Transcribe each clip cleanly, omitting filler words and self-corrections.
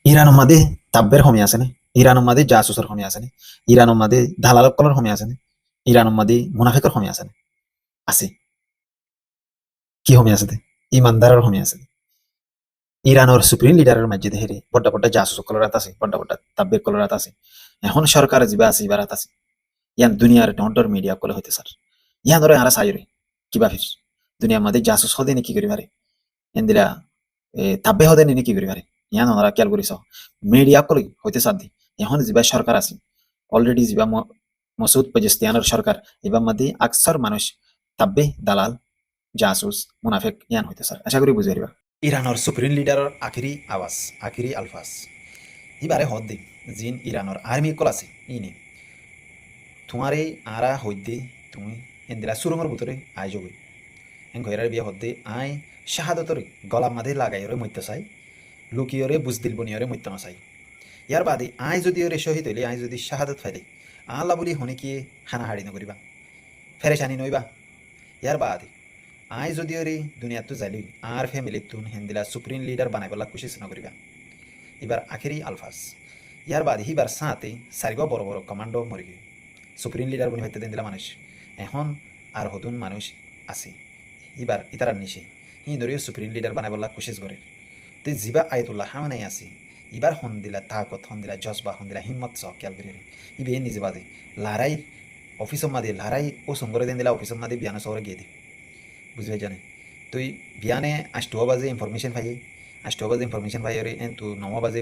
ইরানमध्ये ताब्बेर होमी আছে নে ইরানमध्ये জাসুসের होमी আছে নে ইরানमध्ये দালালকলৰ होमी আছে নে ইরানमध्ये মুনাফিকৰ होमी আছে নে আছে কি होमी আছে ইমানদাৰৰ होमी আছে ইরানৰ সুপ্রিম লিডারের মাঝে হেরে বড় বড় জাসুস কলরাত আছে বড় বড় তাব্বের কলরাত আছে এখন সরকার যিবা আছে ইবারাত আছে ইয়ান দুনিয়ার ডন্ডর মিডিয়া কলে হইতে স্যার ইয়ানরে আরা সাইরে কিবা ফির দুনিয়ার মধ্যে জাসুস হদে নি কি করি পারে এন্দিরা তাব্বে হদে নি কি করি পারে ইয়ান ওনারা খেয়াল করিস মিডিয়া কলে হইতে সার দি এখন যিবা সরকার আছে অলরেডি যিবা মসুদ পেজেস্তিয়ানের সরকার এবার মধ্যে আকসার মানুষ তাব্বে দালাল জাসুস মুনাফেক ইয়ান হইতে স্যার আশা করি বুঝে পারিবা ইরানৰ সুপ্রিম লিডাৰৰ আখিরি আওয়াজ আখিরি আলফাজ ইবারে হদ দি জিন ইরানৰ আর্মি কল আছে ইনি তোমার এই আরা হইতে তুমি এন্দিরা সুরঙ্গর ভিতরে আই যাবি এন ঘরের বিয়ে হতে আই শাহাদতরে গলা মাঝে লাগাইরে মধ্য চাই লুকিয়রে বুজদিল বনিয়রে মধ্য নাচাই ইয়ার বাদে আই যদি ওরে শহীদ হইলে আই যদি শাহাদত ফাইলে আল্লাহ বলি শুনে কি হানাহাড়ি নকরিবা ফেরেশানি নইবা ইয়ার বাদে আই যদি ওরে দুনিয়াতো যাইলি আর ফ্যামিলিত তুন হেন্দিলা সুপ্রিম লিডার বানাই বলা কোশিশ নকরিবা এবার আখেরি আলফাজ ইয়ার বাদে হিবার সাথে সারিগ বড় বড় কমান্ডো মরি গিয়ে সুপ্রিম লিডার বনি হইতে দেন দিলা মানুষ এখন আর হতুন মানুষ আছে এবার ইতারার নিশে হি ধরিও সুপ্রিম লিডার বানাই বলা কোশিশ করে তো জিবা আয়তুল্লাহ হামানাই আছে এবার হন দিলা তাকত হন দিলা জজবা হন দিলা হিম্মত সহ খেয়াল করে ইবে নিজে বাদে লড়াই অফিসর মাদে লড়াই ও সঙ্গরে দেন দিলা অফিসর মাদে বিয়ানো শহরে গিয়ে দি বুঝবে জানে তুই বিয়ানে 8 বাজে ইনফরমেশন পাই 8 বাজে ইনফরমেশন পাই রে তুই 9 বাজে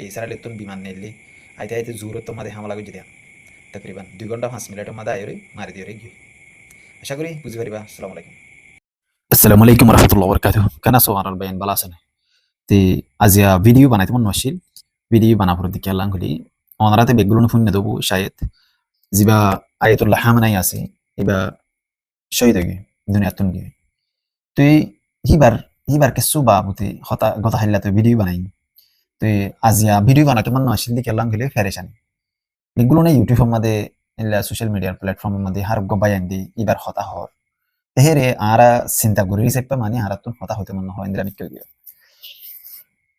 এই সারা লেতুন বিমান নেলি আইতে আইতে জোরত মাদে হামলা করে দিয়া তকরিবান 2 ঘন্টা 5 মিনিটের মাদে আইরে মারি দিয়ে রে গিয়ে আশা করি বুঝতে পারিবা আসসালামু আলাইকুম আসসালামু আলাইকুম রহমতুল্লাহ বরকাতুহ কেন সোহারাল বাইন বালা আছে তে আজিয়া ভিডিও বানাইতে মন নছিল ভিডিও বানাবার দিকে আল্লাহ হলি অনারাতে বেগুলো ফুন দেবো শায়দ জিবা আয়াতুল্লাহ হামানাই আছে এবা শহীদ হয়ে দুনিয়াতুন গিয়ে তুই হিবার কিছু বাবুতে হতা গতা হাইলা তুই ভিডিও বানাই তুই আজিয়া ভিডিও বানাতে মন নছিল দিকে আল্লাহ হলি ফেরেশানি বেগুলো না ইউটিউবের মধ্যে সোশ্যাল মিডিয়ার প্ল্যাটফর্মের মধ্যে হার গবায়ান দি এবার হতা হর তেহেরে আরা চিন্তা করি হিসেবে মানে হারাতুন হতা হইতে মনে হয় ইন্দিরা নিকে গিয়ে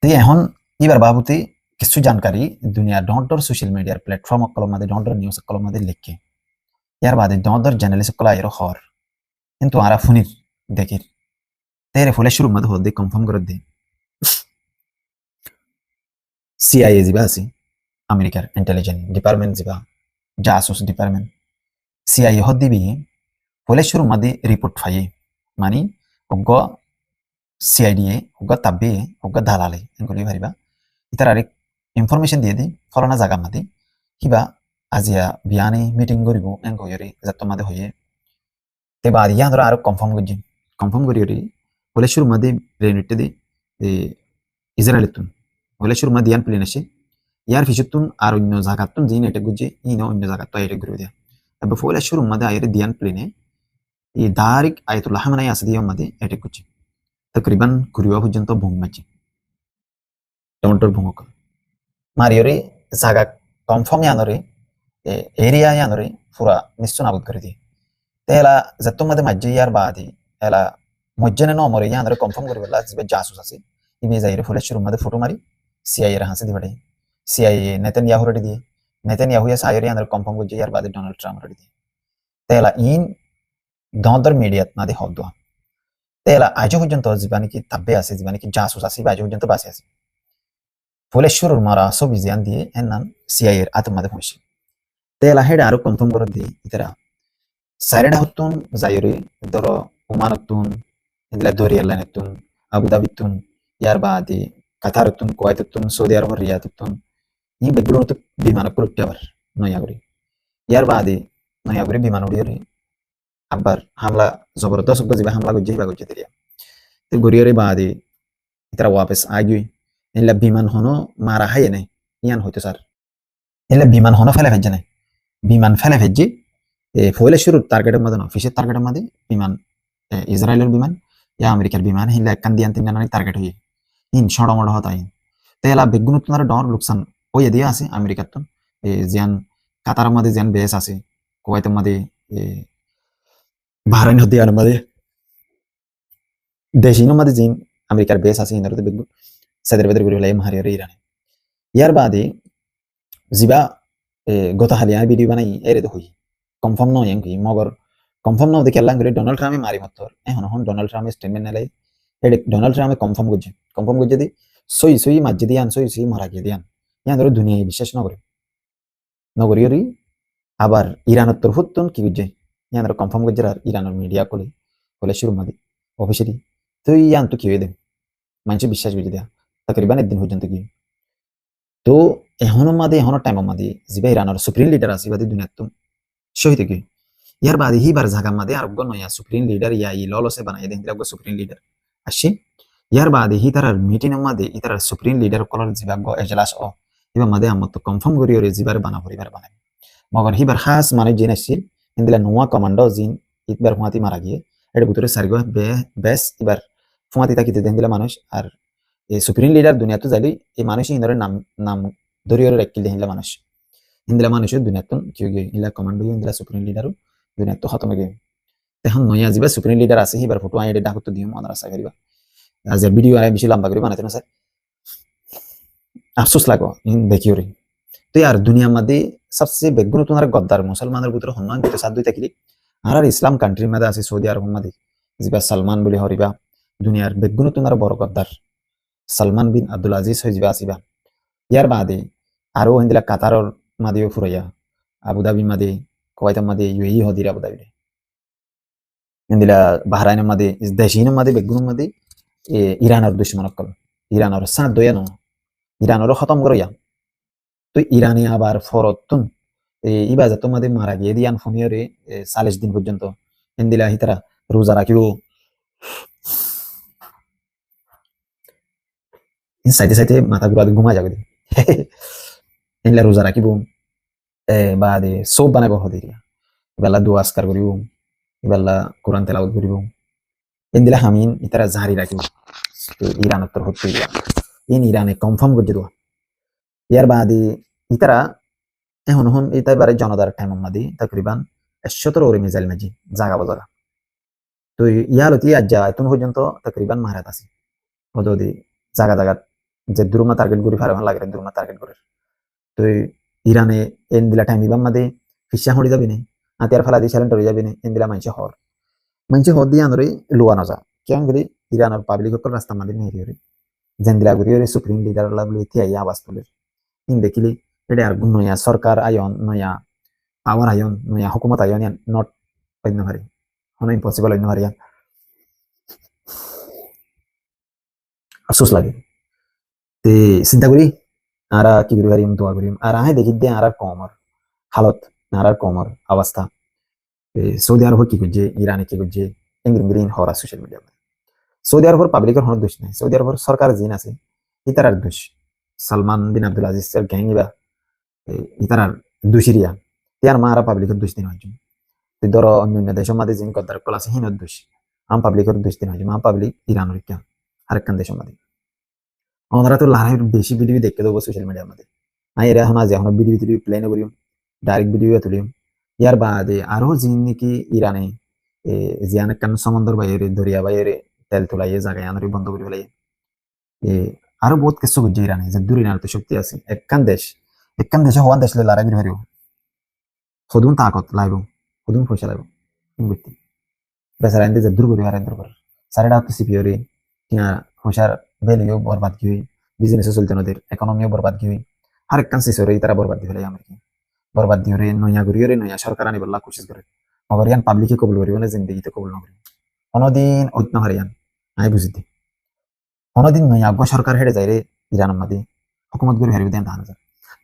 তুই এখন এবার বাবুতে কিছু জানকারি দুনিয়া ডন্টর সোশ্যাল মিডিয়ার প্ল্যাটফর্ম অকল মধ্যে ডন্টর নিউজ অকল মধ্যে লিখে ইয়ার বাদে ডন্টর জার্নালিস্ট অকল আইরো হর কিন্তু আরা ফুনির দেখির তেরে ফলে শুরু মধ্যে হল দে কনফার্ম করে দে সিআইএ জিবা আছে আমেরিকার ইন্টেলিজেন্স ডিপার্টমেন্ট জিবা জাসুস ডিপার্টমেন্ট সিআইএ হদ দিবি ফলে শুরু মধ্যে রিপোর্ট ফাইয়ে মানে অজ্ঞ সিআইডিএ অজ্ঞ তাব্বে অজ্ঞ দালালে এগুলি ভারিবা ইতার আরেক ইনফরমেশন দিয়ে দি ফলানা জায়গা মাদি কিবা আজিয়া বিয়ানে মিটিং করিব এঙ্গরে যাত মাদে হয়ে তে বাদ ইয়া ধর আরো কনফার্ম করি বলে শুরু মাদে রেনিটে দি ইসরায়েলেতুন বলে শুরু মাদে ইয়ান প্লেন আসে ইয়ার ফিসুতুন আর অন্য জায়গাতুন জিন এটা গুজে ইনো অন্য জায়গাত আইরে ঘুরে দেয়া তবে ফলে শুরু মাদে আইরে দিয়ান প্লেনে এই দারিক আয়াতুল্লাহ হামানাই আছে দিও মাদে এটা গুজে তকরিবান কুরিবা পর্যন্ত ভূম মাঝে টমেটোর ভূমক মারিয়রে জায়গা কনফার্ম ইয়ানরে এরিয়া ইয়ানরে পুরা নিশ্চয় নাবুদ করে দিয়ে তেলা যত মাঝে মাঝে ইয়ার বাদি এলা মজ্জনে ন মরে ইয়ানরে কনফার্ম করে বলা যে জাসুস আছে ইবে যাইরে ফলে শুরু মাঝে ফটো মারি সিআইএ এর হাসে দিবাড়ে সিআইএ নেতানিয়াহু রেডি দিয়ে নেতানিয়াহু ইয়া সাইরে ইয়ানরে কনফার্ম করে ইয়ার বাদি ডোনাল্ড ট্রাম্প রেডি দিয়ে তেলা ইন দর মিডিয়াত মাদে হদ দোয়া তেলা আজ পর্যন্ত জীবানি কি তাব্বে আছে জীবানি কি জাসুস আছে আজ পর্যন্ত বাসে আছে ফলে শুরুর মারা ছবি জিয়ান দিয়ে এর নাম সিআইএর আত্মমাদে হয়েছে তেলা হেডা আরো কনফার্ম করে দিয়ে ইতারা সাইরেডা হতুন যাইরে ধরো ওমান হতুন ইন্দলা দরিয়ার লাইন হতুন আবুধাবিতুন ইয়ার বাদে কাতার হতুন কুয়াইত হতুন সৌদি আরব রিয়াদ হতুন ই বেগুলো তো বিমান করতে আবার নয়াগরি ইয়ার বাদে নয়াগরি বিমান উড়িয়ে আবার হামলা জবরদস্ত গজিবা হামলা গজ্জে দিয়া তো গরিয়রে বাদে ইতারা ওয়াপস আগুই এলা বিমান হনো মারা হাই নাই ইয়ান হইতো স্যার এলা বিমান হনো ফেলে ফেলছে নাই বিমান ফেলে ফেলছে ফলে শুরুর টার্গেটের মধ্যে অফিসের টার্গেটের মধ্যে বিমান ইসরায়েলের বিমান ইয়া আমেরিকার বিমান হিলা একখান দিয়ান তিন নানি টার্গেট হয়ে ইন সড়মড় হত আইন তো এলা বেগুন তোমার ডর লোকসান ওই দিয়ে আছে আমেরিকার তো জিয়ান কাতারের মধ্যে জিয়ান বেস আছে কুয়াইতের মধ্যে বাহরাইন হদিয়ার মধ্যে দেশিনের মধ্যে জিন আমেরিকার বেস আছে ইনারতে বেগুন সাদের বেদের গুরি হলাই মারিয়ারে ইরানে ইয়ার বাদে জিবা গত হালি আর ভিডিও বানাই এরে দেখি কনফার্ম নয় কি মগর কনফার্ম নাও দেখে আল্লাহ করে ডোনাল্ড ট্রাম্পে মারি মতর এখন হন ডোনাল্ড ট্রাম্পের স্টেটমেন্ট নালাই এডে ডোনাল্ড ট্রাম্পে কনফার্ম করছে দি সই মাঝে দিয়ান সই মারা গিয়ে দিয়ান ইয়ান ধরো দুনিয়ায় বিশ্বাস নগরে নগরীয়রই আবার ইরানের তরফুত্তন কি বুঝছে ইয়ান ধরো কনফার্ম করছে আর ইরানের মিডিয়া কলে শুরু মাদি অফিসিয়ালি তো ইয়ান তো কি হয়ে দেন মানুষের বিশ্বাস বুঝে দেয়া তাকরিবান একদিন পর্যন্ত কি তো এখনো টাইম মাদি যিবা ইরানের সুপ্রিম লিডার আছে বাদি দুনিয়াত তো শহীদ কি ইয়ার বাদে হিবার জাগা মাদে আরব নয়া সুপ্রিম লিডার ইয়া ই ললসে বানাই দেন দিলা সুপ্রিম লিডার আসি ইয়ার বাদে হি তারার মিটিং মাদে ই তারার সুপ্রিম লিডার কলার জিবাগ এজলাস ইবা মাদে আমত কনফার্ম করি ওরে জিবার বানা পরিবার বানাই মগর হিবার খাস মানে জিন আসছিল ইন্দিলা নোয়া কমান্ডো জিন ইতবার ফুয়াতি মারা গিয়ে এর ভিতরে সারিগো বেস এবার ফুয়াতি তাকিতে দেন দিলা মানুষ আর এই সুপ্রিম লিডার দুনিয়াতে যাইলি এই মানুষই ইন্দরের নাম ধরিয়ে রাখিল দেন মানুষ ইন্দিলা মানুষের দুনিয়াত কি গিয়ে ইলা কমান্ডো ইন্দিলা সুপ্রিম লিডারও দুনিয়াত খতম গিয়ে এখন নয়া যিবা সুপ্রিম লিডার আছে হিবার ফটো আই ডাকত দিও মন আশা করিবা আজ ভিডিও আই বেশি লম্বা করে বানাতে না স্যার আফসোস লাগো দেখিও রে তো আর দুনিয়া মাদে সবচেয়ে বেগুন তোমার গদ্দার মুসলমানের ভিতরে হন্মান কিন্তু সাত দুই থাকিলি আর ইসলাম কান্ট্রির মাদে আছে সৌদি আরব মাদে যিবা সালমান বলে হরিবা দুনিয়ার বেগুন তোমার বড় গদ্দার সালমান বিন আব্দুল আজিজ হয়ে যাবা আসিবা ইয়ার বাদে আরো হিন্দিলা কাতারর মাদেও ফুরাইয়া আবুধাবি মাদে কুয়াইতের মাদে ইউএই হদির আবুধাবি হিন্দিলা বাহরাইনের মাদে দেশিনের মাদে বেগুনের মাদে ইরানের দুশ্মন কল ইরানের সাত দয়া ন ইরানেরও খতম করিয়া তো ইরানে আবার ফরতুন ইবা যা তোমাদের মারা গিয়ে দিয়ান ফোনিয়রে 40 দিন পর্যন্ত হিন্দিলা হিতারা রোজা রাখিব সাইতে মাথা ঘুরা ঘুমা যাবে হিন্দিলা রোজা রাখিব বাদে সব বানাইব হদিরিয়া বেলা দোয়া আসকার করিব বেলা কোরআন তেলাওয়াত করিব হিন্দিলা হামিন ইতারা জারি রাখিব তো ইরানের তরফ থেকে ইরানে কনফার্ম করে দেওয়া ইয়ার বাদে ইতারা এখন ইতার বারে জনতার টাইম মাদি তাকরিবান 117 ওরে মিসাইল মাজি জাগা বাজারা তো ইয়ার অতি আজ এখন পর্যন্ত তাকরিবান মারাত আছে ওদি জাগা যে দুরমা টার্গেট করি ফারমান লাগে দুরমা টার্গেট করে তো ইরানে এন দিলা টাইম ইবাম মাদে ফিসা হড়ি যাবে নি আতিয়ার ফালা দিয়ে সাইলেন্ট হয়ে যাবে নি এন দিলা মানছে হর দিয়ে আনরে লুয়া না যা কেন গলি ইরানের পাবলিক কল রাস্তা মাদে নেই রে যেন দিলা গুরি সুপ্রিম লিডার লাগলো ইতিয়া আওয়াজ তুলে ইন দেখিলি এটা আর নয়া সরকার আয়ন নয়া পাওয়ার আয়ন নয়া হুকুমত আয়ন নট অন্য হারি কোনো ইম্পসিবল অন্য হারিয়া আফসোস লাগে তে চিন্তা করি আর কি করি পারিম দোয়া করিম আর আহে দেখি দে আর কমর হালত আর কমর অবস্থা সৌদি আরব কি করছে ইরানে কি করছে ইংরিন হরা সোশ্যাল মিডিয়া সৌদি আরবের পাবলিকের কোনো দোষ নাই সৌদি আরবের সরকার জিন আছে ইতারার দোষ সালমান বিন আব্দুল আজিজ এর গ্যাং ইবা ইতারার দোষিরিয়া ইয়ার মারা পাবলিকের দোষ দিন হয়েছে ধরো অন্য দেশের মাঝে যিনি গদ্দার কল আছে হিনের দোষ আম পাবলিকের দোষ দিন হয়েছে আম পাবলিক ইরানের কেন আরেকখান দেশের মাঝে আমরা তো লারাই বেশি ভিডিও দেখতে দেবো সোশ্যাল মিডিয়ার মধ্যে আমি এরা এখন আজ এখন ভিডিও প্লেনে করিম ডাইরেক্ট ভিডিও তুলিম ইয়ার বাদে আরো যিনি নাকি ইরানে জিয়ান একখান সমন্দর বাইরে দরিয়া বাইরে তেল তোলাইয়ে জায়গায় আনরি বন্ধ করে ফেলাই আরো বহুত কিছু বুঝছে ইরানে যে দূর ইরানের তো শক্তি আছে একখান দেশে হওয়ান দেশ লড়াই করে হারিব সদুন তাকত লাইব সদুন পয়সা লাইব ব্যক্তি বেচারা এনতে যে দূর করে আর দূর করে সারেটা তো সিপিওরি কিনা পয়সার ভ্যালুও বরবাদ কি হই বিজনেসও চলতে নদের ইকোনমিও বরবাদ কি হই আরেকখান শেষরে তারা বরবাদ দিয়ে ফেলাই আমাকে বরবাদ দিয়ে নয়া ঘুরিয়ে নয়া সরকার আনি বল্লা কোশিশ করে মগর ইয়ান পাবলিকে কবুল করিব না জিন্দগিতে কবুল নকরি কোনোদিন ঐত্য হারিয়ান আমি বুঝিতে কোনোদিন নয় আগ্য সরকার হেরে যায় রে ইরান মাদি হুকুমত করে হারিয়ে দেন তাহান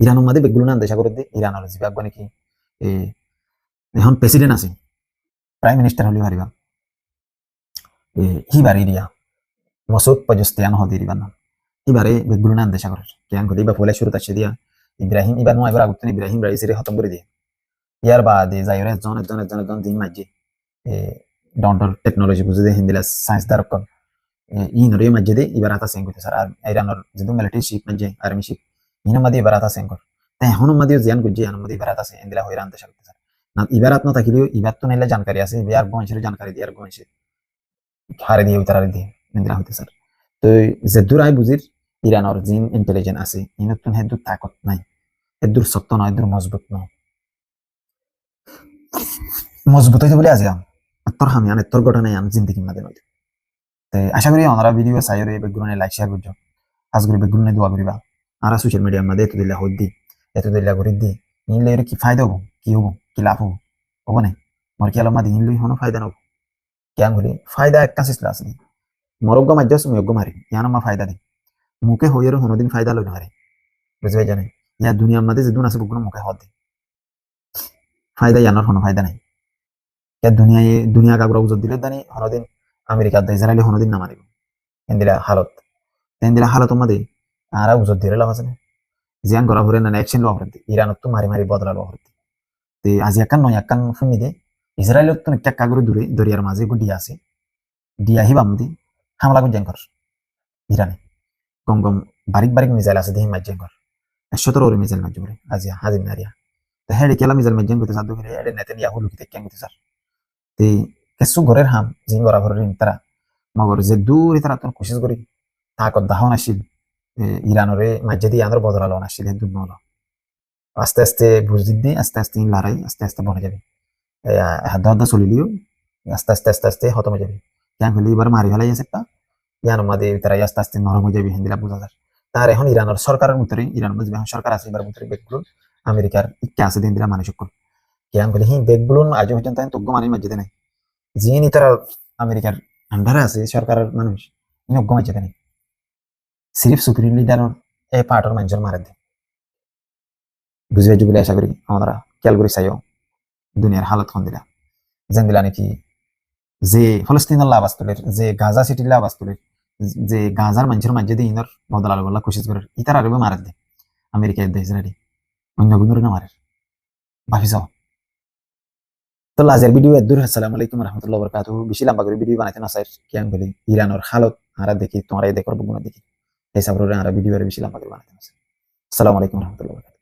ইরান মাদি বেগুলো না দেশা করে দিয়ে ইরান যে আগ্য নাকি এখন প্রেসিডেন্ট আছে প্রাইম মিনিস্টার হলে হারিবা হিবার ইরিয়া মসুদ পজস্তিয়ান হদি রিবার নাম এবারে বেগুলো না দেশা করে কেন করে বা ফলে শুরু তাছে দিয়া ইব্রাহিম এবার নয় এবার আগুন ইব্রাহিম রাইসিরে খতম করে দিয়ে ইয়ার বাদে যাই একজন দিন মাঝে ডন্টর টেকনোলজি বুঝে দিয়ে হিন্দিলা সায়েন্স দ্বারকন ইনরে মাঝে দিয়ে এবার আতা সেং করতে স্যার আর ইরানোর যেহেতু মিলিটারি শিপ মাঝে আর্মি শিপ ইনো মাদি এবার আতা সেং কর তাই এখনো মাদিও জিয়ান গুজি এখনো মাদি এবার আতা সেং ইন্দিলা হইরা আনতে সারতে স্যার না এবার আত না থাকিলেও এবার তো নিলে জানকারি আছে এবার গণেশের জানকারি দিয়ে আর গণেশের হারে দিয়ে উতারে দিয়ে ইন্দিলা হইতে স্যার তো যে দূর আই বুঝির ইরানের জিন ইন্টেলিজেন্ট আছে ইনতুন হেদুর তাকত নাই এদুর সত্য নয় এদুর মজবুত নয় মজবুত হইতে বলে আজি তোর হামি আনে তোর ঘটনায় আমি জিন্দিগি মাঝে নইতে আশা করি ওনারা ভিডিও চাইরে বেগুনে লাইক শেয়ার করছো আজগুলো বেগুনে দোয়া করিবা আর সোশ্যাল মিডিয়ার মধ্যে এত দিল্লা হই দি এত দিল্লা করি দি নিলে এর কি ফায়দা হবো কি হবো কি লাভ হবো হবো না মোর কি আলমা দিন লই হনো ফায়দা নব কেন বলি ফায়দা একটা সিস্টেম আছে মরগ্য মাজ্জাস ময়গ্য মারি ইয়ানো মা ফায়দা দেই মুখে হইয়ের হনোদিন ফায়দা লই নারে বুঝবে জানে ইয়া দুনিয়ার মধ্যে যে দুন আছে বুকুনো মুখে হদ দে ফায়দা ইয়ানোর হনো ফায়দা নাই ইয়া দুনিয়া কাগরা উজত দিলে দানি হনোদিন আমেরিকা দে ইসরায়েল হনোদিন না মারিব এন্দিলা হালত এন্দিলা হালত মধ্যে আরা উজত দিলে লাভ আছে না জিয়ান করা হরে না অ্যাকশন লওয়া হরে ইরানত তো মারি মারি বদলা লওয়া হরে তে আজি একান নয় একান ফুমি দে ইসরায়েলত তো একটা কাগরে দূরে দরিয়ার মাঝে গুডি আছে দিয়া হিবাম দি হামলা গুজান কর ইরানে গম গম বারিক বারিক মিসাইল আছে দেহি মাজ্জান কর 17 ওরে মিসাইল মাজ্জু করে আজি হাজির নারিয়া তো হেডে কেলা মিসাইল মাজ্জান করতে সাদু করে এডে নেতে নিয়া হলু কিতে কেন করতে স্যার তে কেসু ঘরের হাম জিন গরা ঘরের তারা মগর যে দূরে তারা তোর কোশিশ করি তাকত দাহন আসিল ইরানরে মাঝে দিয়ে আন্দ্র বদলালো আসিল হিন্দু নল আস্তে আস্তে বুঝি দি আস্তে আস্তে লড়াই আস্তে আস্তে বনে যাবে হাত হাত চলিলিও আস্তে আস্তে আস্তে আস্তে হতম হয়ে যাবে কেন হলে এবার মারি ফেলাই আছে একটা ইয়ান মাদে তারা আস্তে আস্তে নরম হয়ে যাবে হিন্দিলা বোঝা যায় তার এখন ইরানের সরকারের ভিতরে ইরান বুঝবে এখন সরকার আছে এবার ভিতরে বেগগুলো আমেরিকার ইচ্ছা আছে হিন্দিলা মানুষ সকল কেন হলে হি বেগগুলো আজ পর্যন্ত তোগ্য মানি মাঝে নাই যিনি তারা আমেরিকার আন্ডারে আছে সরকারের মানুষ ইনজ্ঞ মাঝে নাই সিরিফ সুপ্রিম লিডারের এই পার্টের মানুষের মারা দেয় বুঝবে বলে আশা করি আমরা খেয়াল করি চাইও দুনিয়ার হালত খন দিলা যেন দিলা নাকি যে ফলস্তিনের লাভ আস্তলের যে গাজা সিটির লাভ আস্তলের যে গাজার মানুষের মাঝে দিয়ে ইনর বদলা বলা কোশিশ করে ইতার আরবে মারা দেয় আমেরিকা দেয় ইসরায়েলি অন্য গুণরে না মারে ভাবি যাও তো লাজের ভিডিও এদুর আসসালামু আলাইকুম রহমতুল্লাহ বরকাতু বেশি লম্বা করে ভিডিও বানাইতে না চাই কেন বলি ইরানের হালত আরা দেখি তোমার এই দেখর গুণ দেখি এই সাবরে আরা ভিডিও বেশি লম্বা করে বানাইতে না আসসালামু আলাইকুম রহমতুল্লাহ